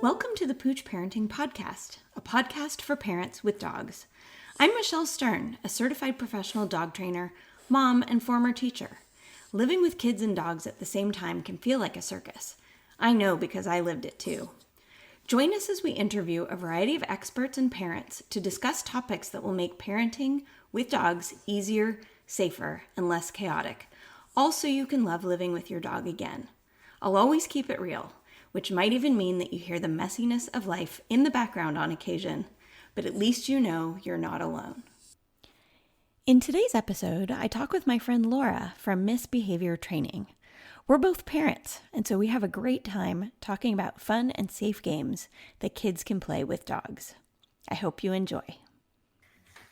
Welcome to the Pooch Parenting Podcast, a podcast for parents with dogs. I'm Michelle Stern, a certified professional dog trainer, mom, and former teacher. Living with kids and dogs at the same time can feel like a circus. I know because I lived it too. Join us as we interview a variety of experts and parents to discuss topics that will make parenting with dogs easier, safer, and less chaotic. Also, you can love living with your dog again. I'll always keep it real, which might even mean that you hear the messiness of life in the background on occasion, but at least you know you're not alone. In today's episode, I talk with my friend Laura from Misbehavior Training. We're both parents, and so we have a great time talking about fun and safe games that kids can play with dogs. I hope you enjoy.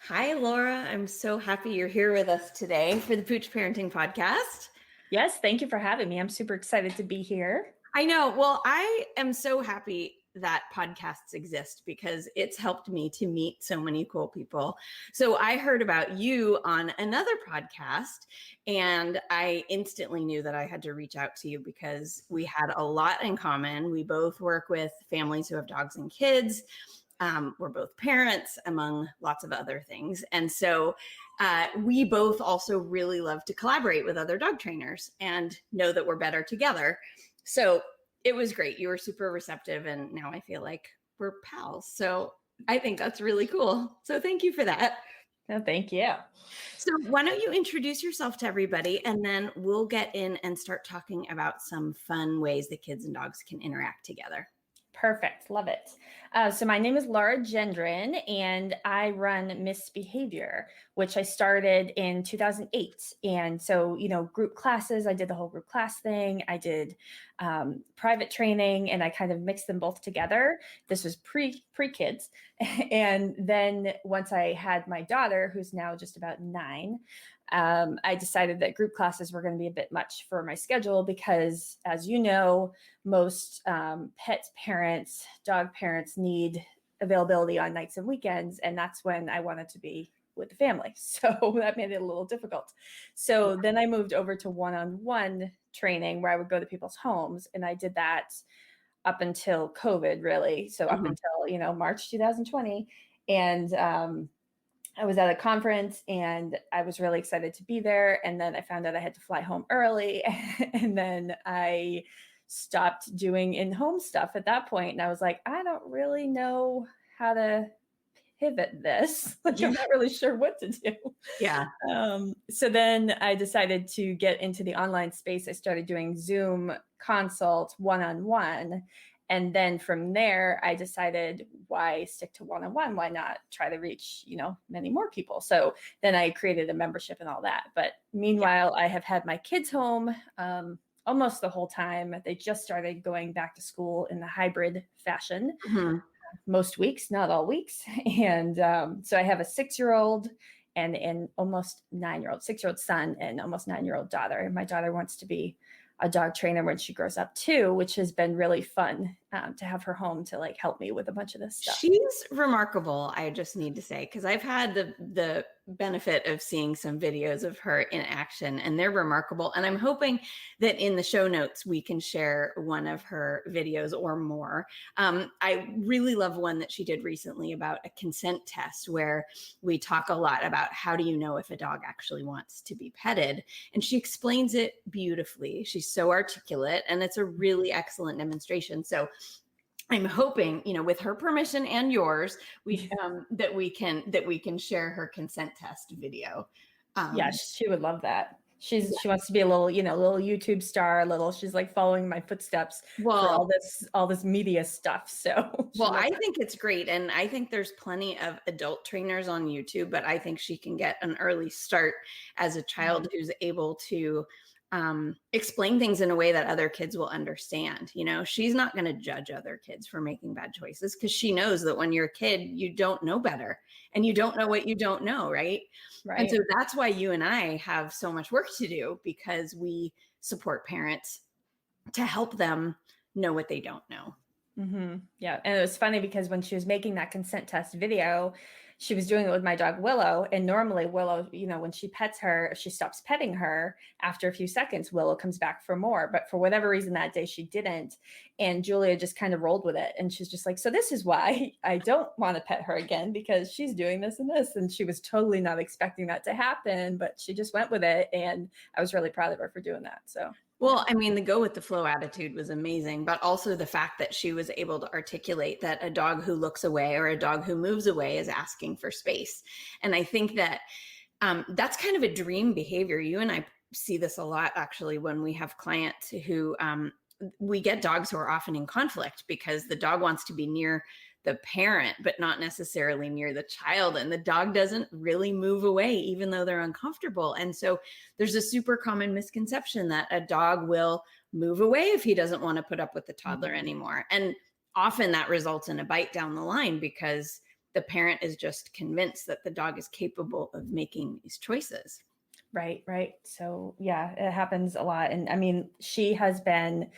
Hi, Laura. I'm so happy you're here with us today for the Pooch Parenting Podcast. Yes, thank you for having me. I'm super excited to be here. I know. Well, I am so happy that podcasts exist because it's helped me to meet so many cool people. So I heard about you on another podcast and I instantly knew that I had to reach out to you because we had a lot in common. We both work with families who have dogs and kids. We're both parents, among lots of other things. And so we both also really love to collaborate with other dog trainers and know that we're better together. So it was great. You were super receptive. And now I feel like we're pals. So I think that's really cool. So thank you for that. No, thank you. So why don't you introduce yourself to everybody and then we'll get in and start talking about some fun ways that kids and dogs can interact together. Perfect. Love it. So my name is Laura Gendron, and I run Misbehavior, which I started in 2008. And so, group classes, I did the whole group class thing. I did private training, and I kind of mixed them both together. This was pre-kids. And then once I had my daughter, who's now just about 9, I decided that group classes were going to be a bit much for my schedule because, as you know, most pet parents, dog parents need availability on nights and weekends. And that's when I wanted to be with the family. So that made it a little difficult. So then I moved over to one-on-one training where I would go to people's homes. And I did that up until COVID, really. So up until, March 2020. And I was at a conference and I was really excited to be there. And then I found out I had to fly home early. And then I stopped doing in-home stuff at that point. And I was like, I don't really know how to pivot this. I'm not really sure what to do. Yeah. So then I decided to get into the online space. I started doing Zoom consults one-on-one. And then from there, I decided, why stick to one-on-one? Why not try to reach, many more people? So then I created a membership and all that. But meanwhile, I have had my kids home almost the whole time. They just started going back to school in the hybrid fashion. Most weeks, not all weeks. And so I have a 6-year-old and an almost 9-year-old, 6-year-old son and almost 9-year-old daughter. And my daughter wants to be a dog trainer when she grows up too, which has been really fun to have her home to help me with a bunch of this stuff. She's remarkable, I just need to say, because I've had the benefit of seeing some videos of her in action and they're remarkable. And I'm hoping that in the show notes, we can share one of her videos or more. I really love one that she did recently about a consent test where we talk a lot about how do you know if a dog actually wants to be petted? And she explains it beautifully. She's so articulate and it's a really excellent demonstration. So I'm hoping, with her permission and yours, that we can share her consent test video. Yes, she would love that. She wants to be a little, little YouTube star, she's following my footsteps for all this media stuff. So I think it's great. And I think there's plenty of adult trainers on YouTube, but I think she can get an early start as a child who's able to explain things in a way that other kids will understand. She's not going to judge other kids for making bad choices because she knows that when you're a kid, you don't know better and you don't know what you don't know. Right. And so that's why you and I have so much work to do because we support parents to help them know what they don't know. Yeah. And it was funny because when she was making that consent test video, she was doing it with my dog Willow. And normally Willow, when she pets her, if she stops petting her after a few seconds, Willow comes back for more. But for whatever reason that day she didn't. And Julia just kind of rolled with it. And she's just like, so this is why I don't want to pet her again, because she's doing this and this. And she was totally not expecting that to happen, but she just went with it. And I was really proud of her for doing that. So well, I mean, the go with the flow attitude was amazing, but also the fact that she was able to articulate that a dog who looks away or a dog who moves away is asking for space. And I think that that's kind of a dream behavior. You and I see this a lot, actually, when we have clients who we get dogs who are often in conflict because the dog wants to be near the parent, but not necessarily near the child. And the dog doesn't really move away, even though they're uncomfortable. And so there's a super common misconception that a dog will move away if he doesn't want to put up with the toddler anymore. And often that results in a bite down the line because the parent is just convinced that the dog is capable of making these choices. Right. So yeah, it happens a lot. And I mean, she has been,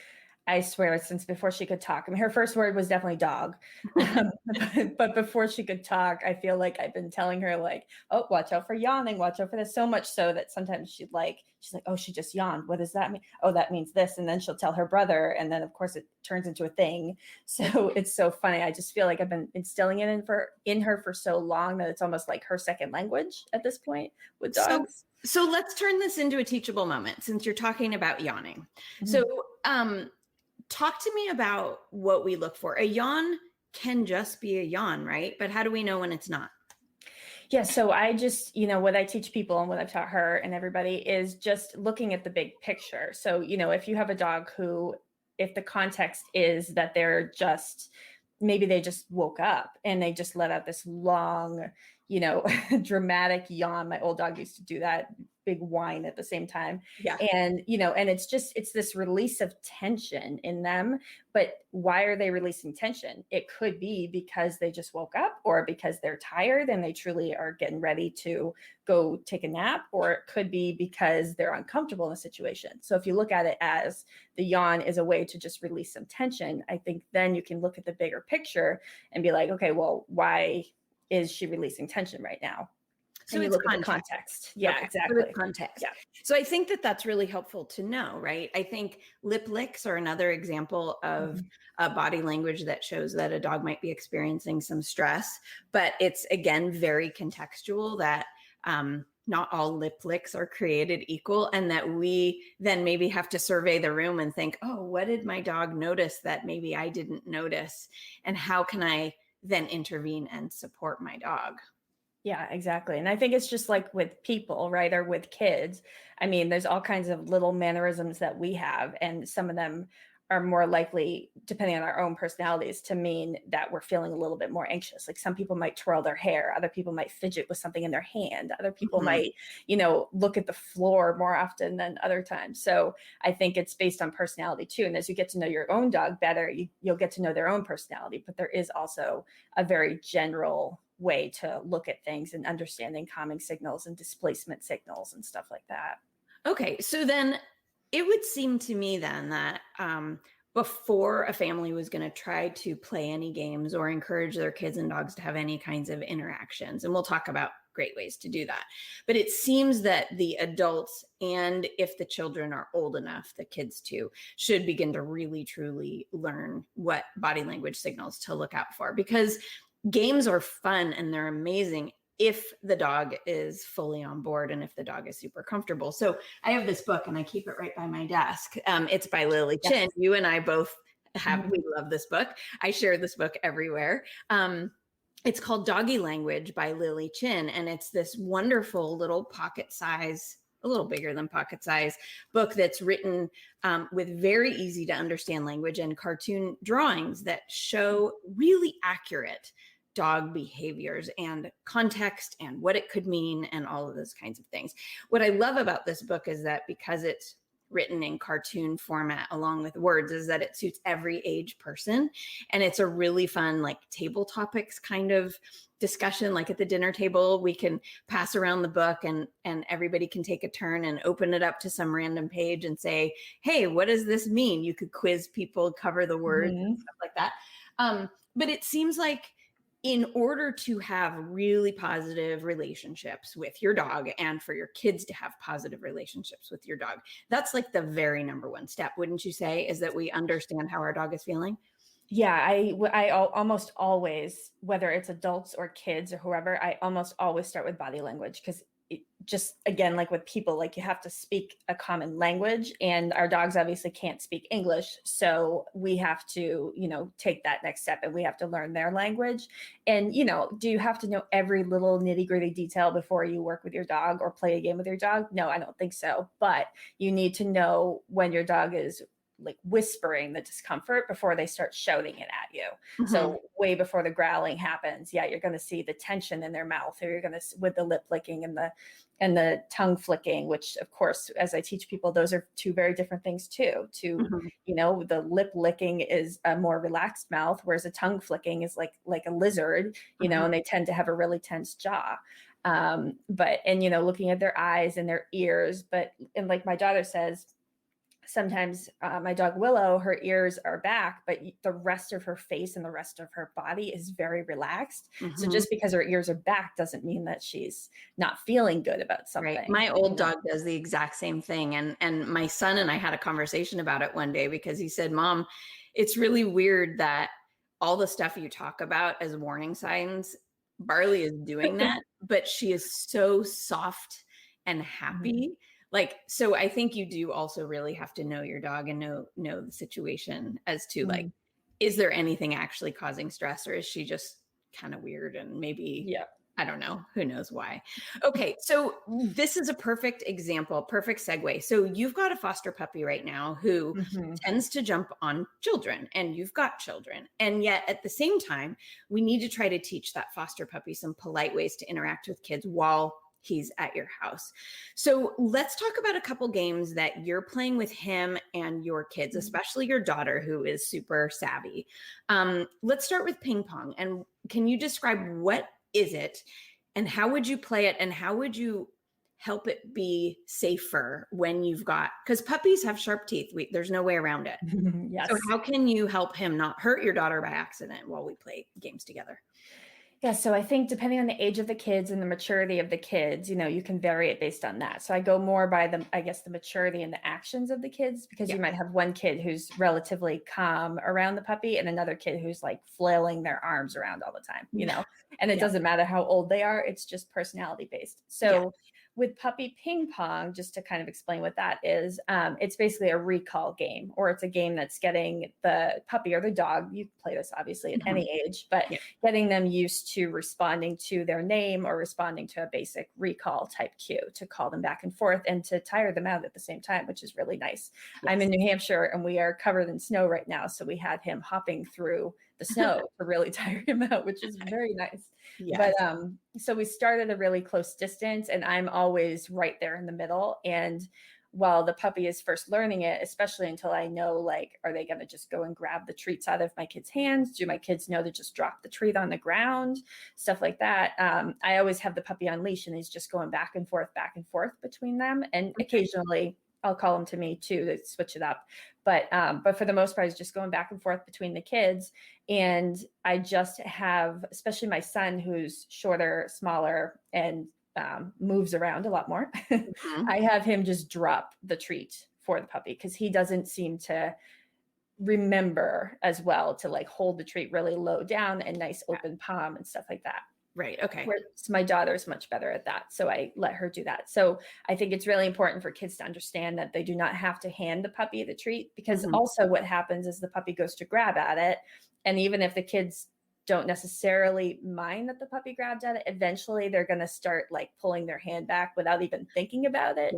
I swear, since before she could talk. I mean, her first word was definitely dog. But before she could talk, I feel like I've been telling her like, oh, watch out for yawning, watch out for this, so much so that sometimes she's like, oh, she just yawned. What does that mean? Oh, that means this. And then she'll tell her brother. And then of course it turns into a thing. So it's so funny. I just feel like I've been instilling it in her for so long that it's almost like her second language at this point with dogs. So let's turn this into a teachable moment since you're talking about yawning. Mm-hmm. So talk to me about what we look for. A yawn can just be a yawn, right? But how do we know when it's not? Yeah. So I just, what I teach people and what I've taught her and everybody is just looking at the big picture. So, if you have a dog who, if the context is that maybe they just woke up and they just let out this long, dramatic yawn. My old dog used to do that, big whine at the same time. Yeah. And, and it's this release of tension in them. But why are they releasing tension? It could be because they just woke up, or because they're tired and they truly are getting ready to go take a nap, or it could be because they're uncomfortable in a situation. So if you look at it as the yawn is a way to just release some tension, I think then you can look at the bigger picture and be like, okay, well, why is she releasing tension right now? So you look at the context. Yeah, okay. Exactly. Context. Yeah. So I think that that's really helpful to know, right? I think lip licks are another example of a body language that shows that a dog might be experiencing some stress, but it's again very contextual that not all lip licks are created equal, and that we then maybe have to survey the room and think, oh, what did my dog notice that maybe I didn't notice? And how can I then intervene and support my dog? Yeah, exactly. And I think it's just like with people, right? Or with kids. I mean, there's all kinds of little mannerisms that we have, and some of them are more likely, depending on our own personalities, to mean that we're feeling a little bit more anxious. Like some people might twirl their hair, other people might fidget with something in their hand, other people might, look at the floor more often than other times. So I think it's based on personality too. And as you get to know your own dog better, you'll get to know their own personality. But there is also a very general way to look at things and understanding calming signals and displacement signals and stuff like that. Okay, so then it would seem to me then that before a family was going to try to play any games or encourage their kids and dogs to have any kinds of interactions, and we'll talk about great ways to do that, but it seems that the adults, and if the children are old enough, the kids too, should begin to really truly learn what body language signals to look out for, because games are fun and they're amazing if the dog is fully on board and if the dog is super comfortable. So I have this book and I keep it right by my desk. It's by Lily Chin. Yes. You and I both we love this book. I share this book everywhere. It's called Doggy Language by Lily Chin. And it's this wonderful little pocket size, a little bigger than pocket size book that's written with very easy to understand language and cartoon drawings that show really accurate dog behaviors and context and what it could mean and all of those kinds of things. What I love about this book is that because it's written in cartoon format along with words, is that it suits every age person. And it's a really fun, like table topics kind of discussion. Like at the dinner table, we can pass around the book and everybody can take a turn and open it up to some random page and say, hey, what does this mean? You could quiz people, cover the words and stuff like that. But it seems like in order to have really positive relationships with your dog and for your kids to have positive relationships with your dog, that's like the very number one step, wouldn't you say, is that we understand how our dog is feeling? Yeah, almost always, whether it's adults or kids or whoever, I almost always start with body language, because just again, like with people, like you have to speak a common language, and our dogs obviously can't speak English. So we have to, take that next step, and we have to learn their language. And, do you have to know every little nitty gritty detail before you work with your dog or play a game with your dog? No, I don't think so. But you need to know when your dog is like whispering the discomfort before they start shouting it at you. Mm-hmm. So way before the growling happens, you're going to see the tension in their mouth, or you're going to, with the lip licking and the tongue flicking, which of course, as I teach people, those are two very different things too. Mm-hmm. The lip licking is a more relaxed mouth, whereas a tongue flicking is like a lizard, Mm-hmm. and they tend to have a really tense jaw. Looking at their eyes and their ears, and like my daughter says, sometimes my dog Willow, her ears are back, but the rest of her face and the rest of her body is very relaxed. Mm-hmm. So just because her ears are back doesn't mean that she's not feeling good about something. Right. My old dog does the exact same thing. And my son and I had a conversation about it one day, because he said, Mom, it's really weird that all the stuff you talk about as warning signs, Barley is doing that, but she is so soft and happy. Mm-hmm. Like, so I think you do also really have to know your dog and know the situation as to like, is there anything actually causing stress, or is she just kind of weird and maybe, I don't know, who knows why. Okay. So this is a perfect example, perfect segue. So you've got a foster puppy right now who tends to jump on children, and you've got children. And yet at the same time, we need to try to teach that foster puppy some polite ways to interact with kids while he's at your house. So let's talk about a couple games that you're playing with him and your kids, especially your daughter, who is super savvy. Let's start with ping pong. And can you describe what is it, and how would you play it, and how would you help it be safer when you've got, because puppies have sharp teeth. There's no way around it. Yes. So how can you help him not hurt your daughter by accident while we play games together? Yeah, so I think depending on the age of the kids and the maturity of the kids, you can vary it based on that. So I go more by the maturity and the actions of the kids, because you might have one kid who's relatively calm around the puppy and another kid who's like flailing their arms around all the time, and it doesn't matter how old they are. It's just personality based. So with puppy ping pong, just to kind of explain what that is, it's basically a recall game, or it's a game that's getting the puppy or the dog, you play this obviously at any age, but getting them used to responding to their name or responding to a basic recall type cue to call them back and forth and to tire them out at the same time, which is really nice. Yes. I'm in New Hampshire and we are covered in snow right now. So we had him hopping through the snow to really tire him out, which is very nice. Yes. But so we started a really close distance, and I'm always right there in the middle. And while the puppy is first learning it, especially until I know, like, are they going to just go and grab the treats out of my kids' hands? Do my kids know to just drop the treat on the ground? Stuff like that. I always have the puppy on leash, and he's just going back and forth between them. And occasionally I'll call him to me too, to switch it up. But for the most part, it's just going back and forth between the kids. And I just have, especially my son, who's shorter, smaller, and moves around a lot more. I have him just drop the treat for the puppy, because he doesn't seem to remember as well to like hold the treat really low down and nice open palm and stuff like that. Right. Okay. Whereas my daughter's much better at that. So I let her do that. So I think it's really important for kids to understand that they do not have to hand the puppy the treat, because also what happens is the puppy goes to grab at it. And even if the kids don't necessarily mind that the puppy grabbed at it, eventually they're going to start like pulling their hand back without even thinking about it,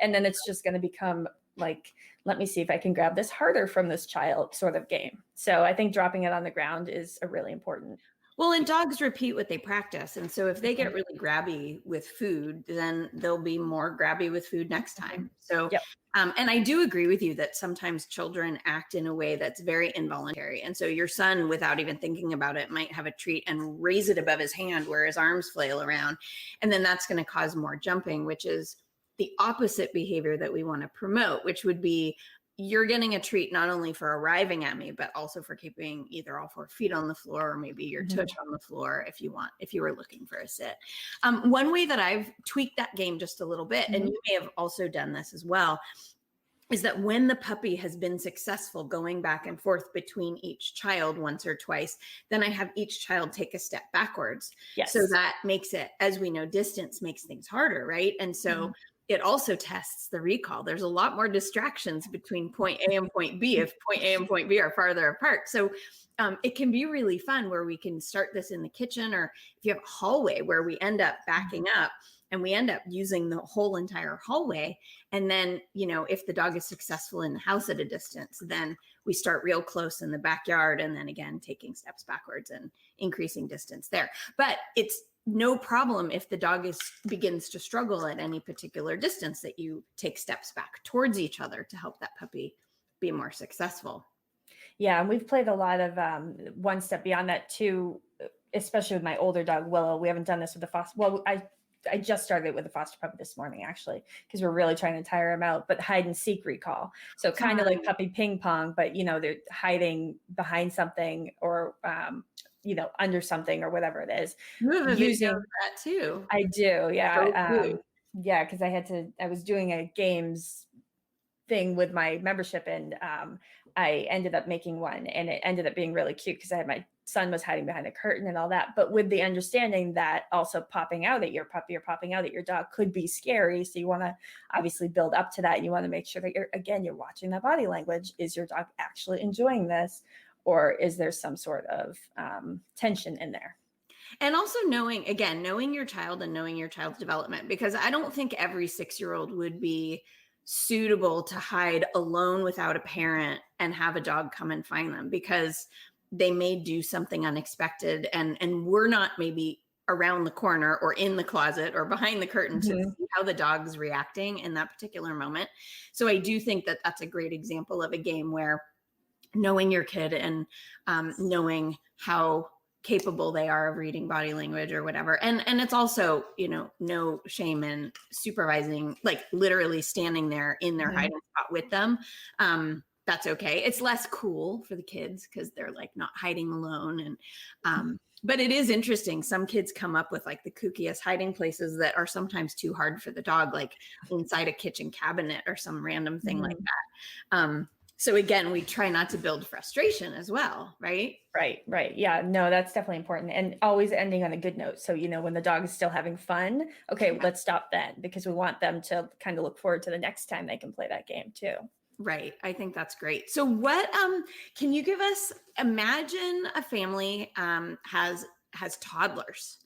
and then it's just going to become like, let me see if I can grab this harder from this child sort of game. So I think dropping it on the ground is a really important. Well, and dogs repeat what they practice. And so if they get really grabby with food, then they'll be more grabby with food next time. So, and I do agree with you that sometimes children act in a way that's very involuntary. And so your son, without even thinking about it, might have a treat and raise it above his hand where his arms flail around. And then that's going to cause more jumping, which is the opposite behavior that we want to promote, which would be you're getting a treat not only for arriving at me, but also for keeping either all 4 feet on the floor or maybe your tush on the floor if you were looking for a sit. One way that I've tweaked that game just a little bit, and you may have also done this as well, is that when the puppy has been successful going back and forth between each child once or twice, then I have each child take a step backwards. Yes. So that makes it, as we know, distance makes things harder, right? And so it also tests the recall. There's a lot more distractions between point A and point B if point A and point B are farther apart. So it can be really fun where we can start this in the kitchen, or if you have a hallway where we end up backing up and we end up using the whole entire hallway. And then, if the dog is successful in the house at a distance, then we start real close in the backyard, and then again, taking steps backwards and increasing distance there. But it's no problem if the dog begins to struggle at any particular distance that you take steps back towards each other to help that puppy be more successful. Yeah, and we've played a lot of one step beyond that too, especially with my older dog, Willow. We haven't done this with the foster. Well, I just started with the foster puppy this morning, actually, because we're really trying to tire him out, but hide and seek recall. So kind of like puppy ping pong, but, they're hiding behind something or, under something or whatever it is. You have a video of that too. I do. Yeah. So yeah. Cause I was doing a games thing with my membership, and I ended up making one, and it ended up being really cute because I had my son was hiding behind the curtain and all that, but with the understanding that also popping out at your puppy or popping out at your dog could be scary. So you want to obviously build up to that. You want to make sure that you're watching that body language. Is your dog actually enjoying this, or is there some sort of tension in there? And also knowing your child and knowing your child's development, because I don't think every 6-year-old would be suitable to hide alone without a parent and have a dog come and find them, because they may do something unexpected and we're not maybe around the corner or in the closet or behind the curtain to see how the dog's reacting in that particular moment. So I do think that that's a great example of a game where knowing your kid and knowing how capable they are of reading body language or whatever. And it's also, no shame in supervising, like literally standing there in their hiding spot with them. That's okay. It's less cool for the kids because they're like not hiding alone. And, but it is interesting. Some kids come up with like the kookiest hiding places that are sometimes too hard for the dog, like inside a kitchen cabinet or some random thing like that. So again, we try not to build frustration as well, right? Right. Yeah, no, that's definitely important. And always ending on a good note. So, when the dog is still having fun, okay, let's stop then, because we want them to kind of look forward to the next time they can play that game too. Right. I think that's great. So what, can you give us, imagine a family has toddlers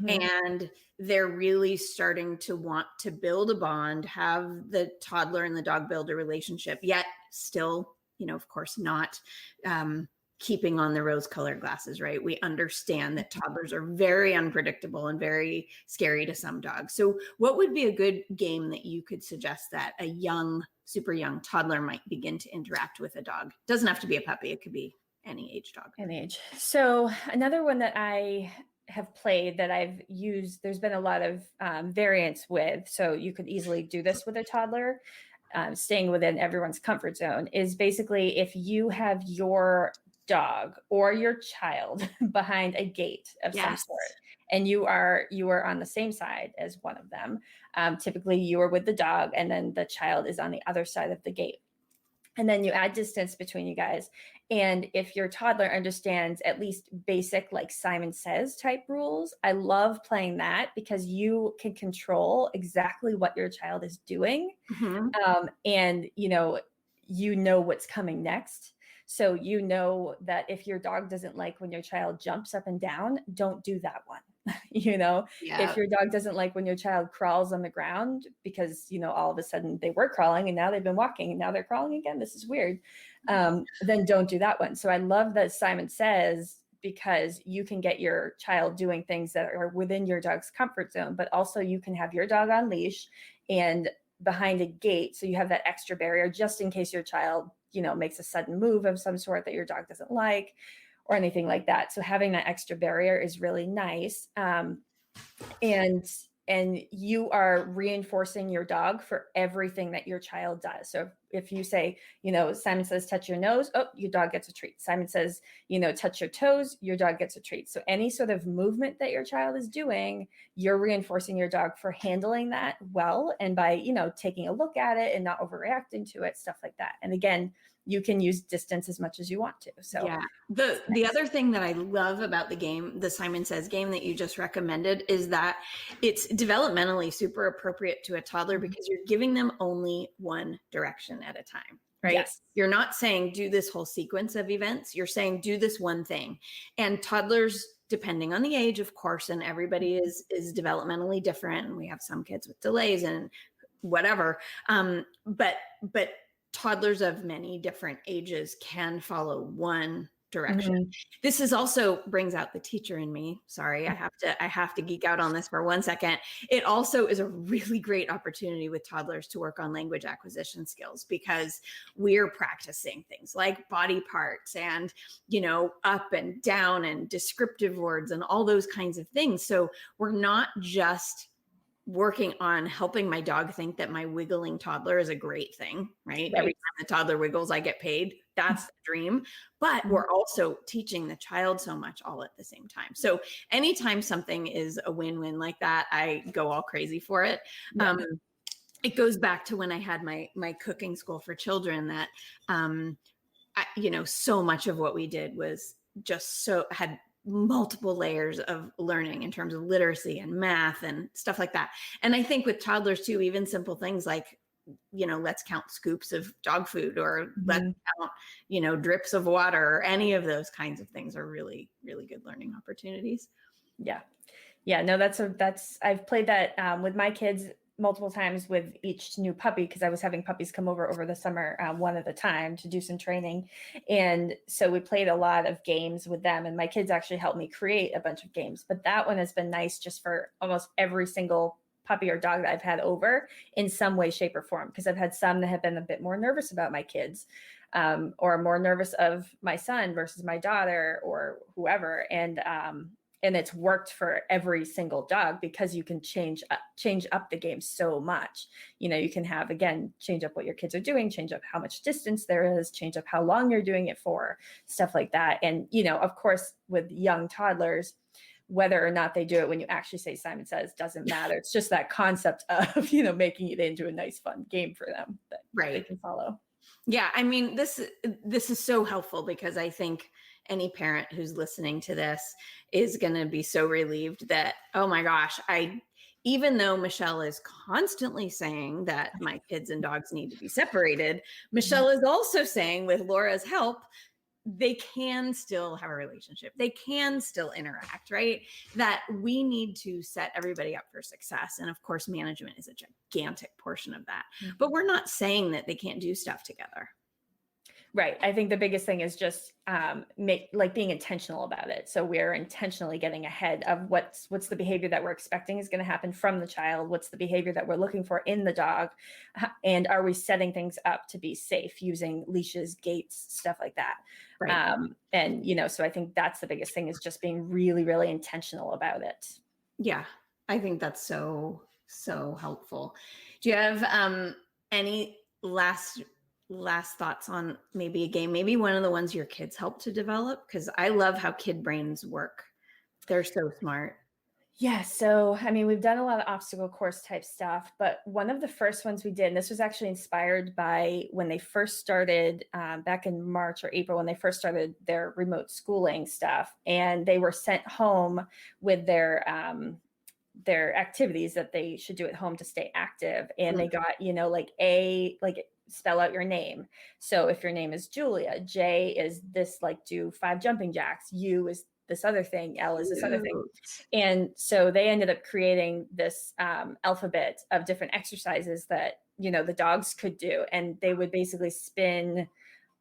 and they're really starting to want to build a bond, have the toddler and the dog build a relationship, yet still, of course, not keeping on the rose-colored glasses, right? We understand that toddlers are very unpredictable and very scary to some dogs. So what would be a good game that you could suggest that a super young toddler might begin to interact with a dog? It doesn't have to be a puppy. It could be any age dog. Any age. So another one that I have played that I've used, there's been a lot of variants with, so you could easily do this with a toddler, staying within everyone's comfort zone, is basically if you have your dog or your child behind a gate of some sort, and you are on the same side as one of them. Typically you are with the dog and then the child is on the other side of the gate. And then you add distance between you guys. And if your toddler understands at least basic, like Simon Says type rules, I love playing that because you can control exactly what your child is doing. And you know what's coming next. So you know that if your dog doesn't like when your child jumps up and down, don't do that one. If your dog doesn't like when your child crawls on the ground because, all of a sudden they were crawling and now they've been walking and now they're crawling again. This is weird. Then don't do that one. So I love that Simon Says, because you can get your child doing things that are within your dog's comfort zone, but also you can have your dog on leash and behind a gate. So you have that extra barrier just in case your child, makes a sudden move of some sort that your dog doesn't like or anything like that. So having that extra barrier is really nice. And and you are reinforcing your dog for everything that your child does. So if you say, Simon says, touch your nose, oh, your dog gets a treat. Simon says, touch your toes, your dog gets a treat. So any sort of movement that your child is doing, you're reinforcing your dog for handling that well. And by, taking a look at it and not overreacting to it, stuff like that. And again, you can use distance as much as you want to. So yeah. The other thing that I love about the game, the Simon Says game that you just recommended, is that it's developmentally super appropriate to a toddler because you're giving them only one direction at a time, right? Yes. You're not saying do this whole sequence of events. You're saying do this one thing. And toddlers, depending on the age, of course, and everybody is developmentally different. And we have some kids with delays and whatever. But toddlers of many different ages can follow one direction. Mm-hmm. This is also brings out the teacher in me. Sorry, I have to geek out on this for 1 second. It also is a really great opportunity with toddlers to work on language acquisition skills because we're practicing things like body parts and, up and down and descriptive words and all those kinds of things. So we're not just working on helping my dog think that my wiggling toddler is a great thing, right? Every time the toddler wiggles, I get paid. That's the dream. But we're also teaching the child so much all at the same time. So anytime something is a win-win like that, I go all crazy for it. Yeah. It goes back to when I had my cooking school for children that, so much of what we did was just had multiple layers of learning in terms of literacy and math and stuff like that. And I think with toddlers too, even simple things like, let's count scoops of dog food or let's count, drips of water or any of those kinds of things are really, really good learning opportunities. Yeah. Yeah. No, I've played that with my kids multiple times with each new puppy because I was having puppies come over the summer one at a time to do some training. And so we played a lot of games with them and my kids actually helped me create a bunch of games. But that one has been nice just for almost every single puppy or dog that I've had over in some way, shape or form. Because I've had some that have been a bit more nervous about my kids or more nervous of my son versus my daughter or whoever. And it's worked for every single dog because you can change up the game so much. You can have, again, change up what your kids are doing, change up how much distance there is, change up how long you're doing it for, stuff like that. And, of course, with young toddlers, whether or not they do it when you actually say Simon Says doesn't matter. It's just that concept of, making it into a nice, fun game for them that they can follow. Yeah. I mean, this is so helpful because I think any parent who's listening to this is going to be so relieved that, oh my gosh, even though Michelle is constantly saying that my kids and dogs need to be separated, Michelle is also saying with Laura's help, they can still have a relationship. They can still interact, right? That we need to set everybody up for success. And of course, management is a gigantic portion of that. Mm-hmm. But we're not saying that they can't do stuff together. Right. I think the biggest thing is just being intentional about it. So we're intentionally getting ahead of what's the behavior that we're expecting is going to happen from the child. What's the behavior that we're looking for in the dog? And are we setting things up to be safe using leashes, gates, stuff like that? Right. So I think that's the biggest thing is just being really, really intentional about it. Yeah. I think that's so, so helpful. Do you have any last thoughts on maybe a game, maybe one of the ones your kids helped to develop? Because I love how kid brains work. They're so smart. Yeah. So, I mean, we've done a lot of obstacle course type stuff, but one of the first ones we did, and this was actually inspired by when they first started back in March or April, when they first started their remote schooling stuff, and they were sent home with their activities that they should do at home to stay active. And they got, spell out your name. So if your name is Julia, J is this, do 5 jumping jacks. U is this other thing. L is this other thing. And so they ended up creating this alphabet of different exercises that, the dogs could do. And they would basically spin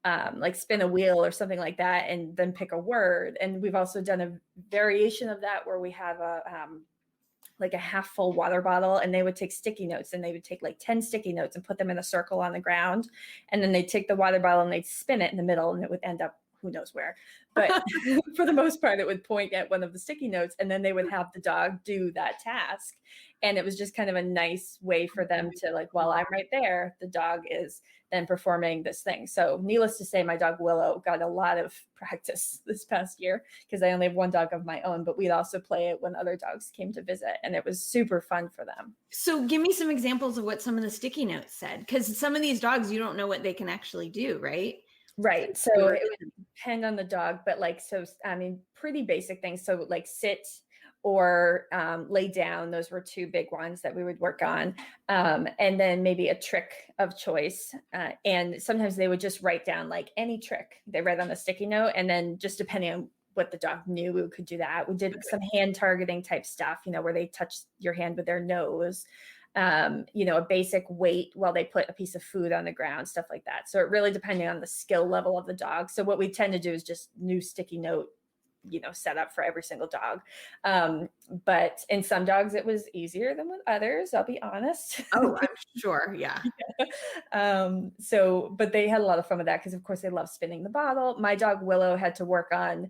a wheel or something like that, and then pick a word. And we've also done a variation of that where we have a half full water bottle, and they would take sticky notes, and they would take 10 sticky notes and put them in a circle on the ground. And then they'd take the water bottle and they'd spin it in the middle, and it would end up who knows where. But for the most part, it would point at one of the sticky notes, and then they would have the dog do that task. And it was just kind of a nice way for them to like, while I'm right there, the dog is then performing this thing. So needless to say, my dog Willow got a lot of practice this past year because I only have one dog of my own, but we'd also play it when other dogs came to visit, and it was super fun for them. So give me some examples of what some of the sticky notes said, because some of these dogs, you don't know what they can actually do, right? Right. So it would depend on the dog, but like, so, I mean, pretty basic things. So like sit or lay down. Those were two big ones that we would work on. And then maybe a trick of choice. And sometimes they would just write down like any trick they read on the sticky note. And then just depending on what the dog knew, we could do that. We did some hand targeting type stuff, you know, where they touch your hand with their nose. You know, a basic weight while they put a piece of food on the ground, stuff like that. So it really depending on the skill level of the dog. So what we tend to do is just new sticky note, you know, set up for every single dog. But in some dogs, it was easier than with others, I'll be honest. Oh, I'm sure. Yeah. So, but they had a lot of fun with that because of course they love spinning the bottle. My dog Willow had to work on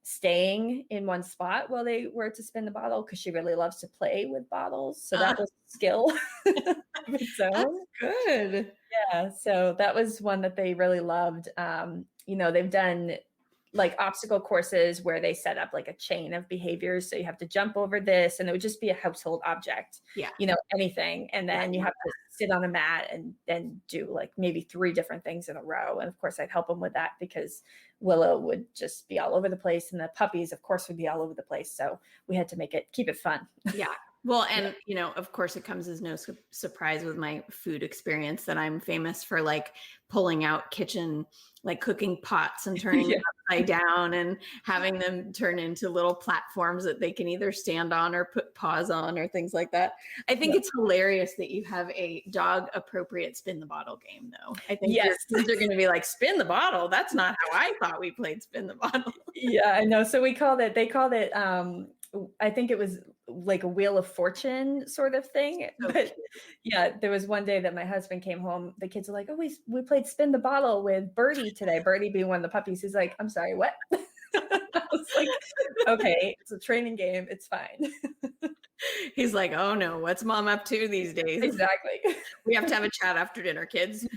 staying in one spot while they were to spin the bottle because she really loves to play with bottles. So that was a skill of its own. That's good. Yeah. So that was one that they really loved. You know, they've done like obstacle courses where they set up like a chain of behaviors. So you have to jump over this, and it would just be a household object, you know, anything. And then you have to sit on a mat and then do like maybe 3 different things in a row. And of course I'd help them with that because Willow would just be all over the place. And the puppies, of course, would be all over the place. So we had to keep it fun. Yeah. Well, and you know, of course it comes as no surprise with my food experience that I'm famous for like pulling out kitchen, like cooking pots and turning them upside down and having them turn into little platforms that they can either stand on or put paws on or things like that. I think it's hilarious that you have a dog appropriate spin the bottle game though. I think your kids are going to be like, spin the bottle. That's not how I thought we played spin the bottle. Yeah, I know. So they called it, I think it was like a Wheel of Fortune sort of thing. But yeah, there was one day that my husband came home. The kids were like, "Oh, we played spin the bottle with Birdie today." Birdie being one of the puppies. He's like, "I'm sorry, what?" I was like, "Okay, it's a training game. It's fine." He's like, "Oh no, what's mom up to these days?" Exactly. We have to have a chat after dinner, kids.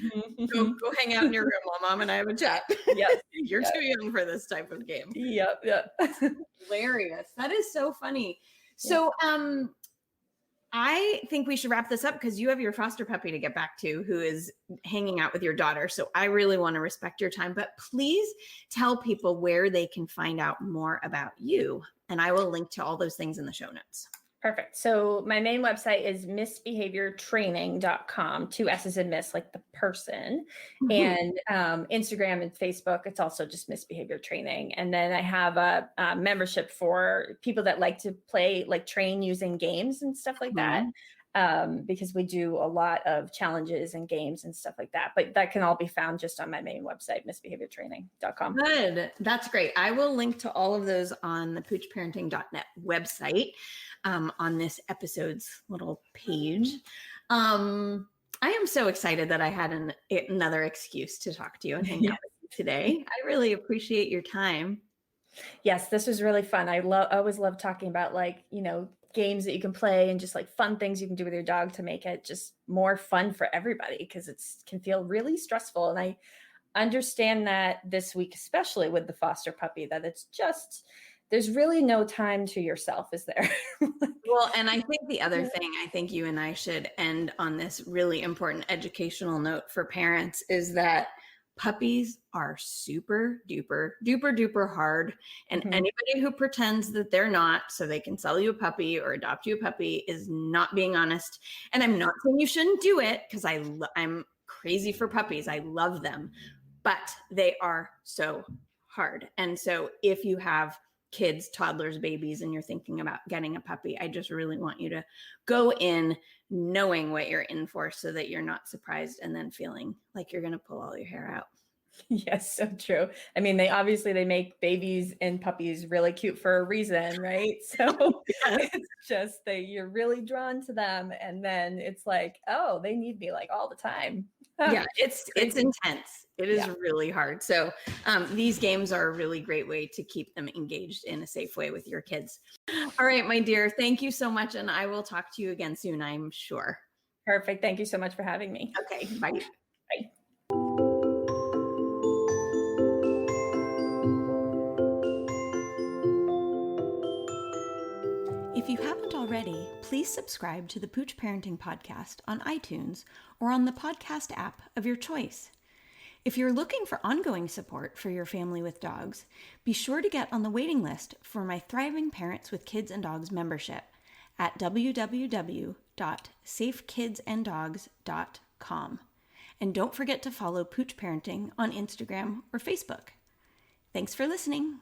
Go hang out in your room while mom and I have a chat. Yes. You're too young for this type of game. Yep. Hilarious. That is so funny. So I think we should wrap this up because you have your foster puppy to get back to who is hanging out with your daughter. So I really want to respect your time, but please tell people where they can find out more about you. And I will link to all those things in the show notes. Perfect. So my main website is missbehaviortraining.com, 2 S's in miss, like the person. And Instagram and Facebook, it's also just Misbehavior Training. And then I have a membership for people that like to play, like train using games and stuff like that. Because we do a lot of challenges and games and stuff like that. But that can all be found just on my main website, missbehaviortraining.com. Good. That's great. I will link to all of those on the poochparenting.net website. On this episode's little page. I am so excited that I had another excuse to talk to you and hang out with you today. I really appreciate your time. Yes, this was really fun. I always love talking about like, you know, games that you can play and just like fun things you can do with your dog to make it just more fun for everybody because it can feel really stressful. And I understand that this week, especially with the foster puppy, that it's just, there's really no time to yourself, is there? Well, and I think the other thing, I think you and I should end on this really important educational note for parents is that puppies are super duper hard. And anybody who pretends that they're not, so they can sell you a puppy or adopt you a puppy is not being honest. And I'm not saying you shouldn't do it because I'm crazy for puppies. I love them, but they are so hard. And so if you have kids, toddlers, babies, and you're thinking about getting a puppy, I just really want you to go in knowing what you're in for so that you're not surprised and then feeling like you're going to pull all your hair out. Yes, so true. I mean, they make babies and puppies really cute for a reason, right? So it's just you're really drawn to them. And then it's like, oh, they need me like all the time. Yeah, it's intense. It is Yeah. really hard. So these games are a really great way to keep them engaged in a safe way with your kids. All right, my dear, thank you so much. And I will talk to you again soon, I'm sure. Perfect. Thank you so much for having me. Okay, bye. Bye. If you haven't already, please subscribe to the Pooch Parenting Podcast on iTunes or on the podcast app of your choice. If you're looking for ongoing support for your family with dogs, be sure to get on the waiting list for my Thriving Parents with Kids and Dogs membership at www.safekidsanddogs.com. And don't forget to follow Pooch Parenting on Instagram or Facebook. Thanks for listening.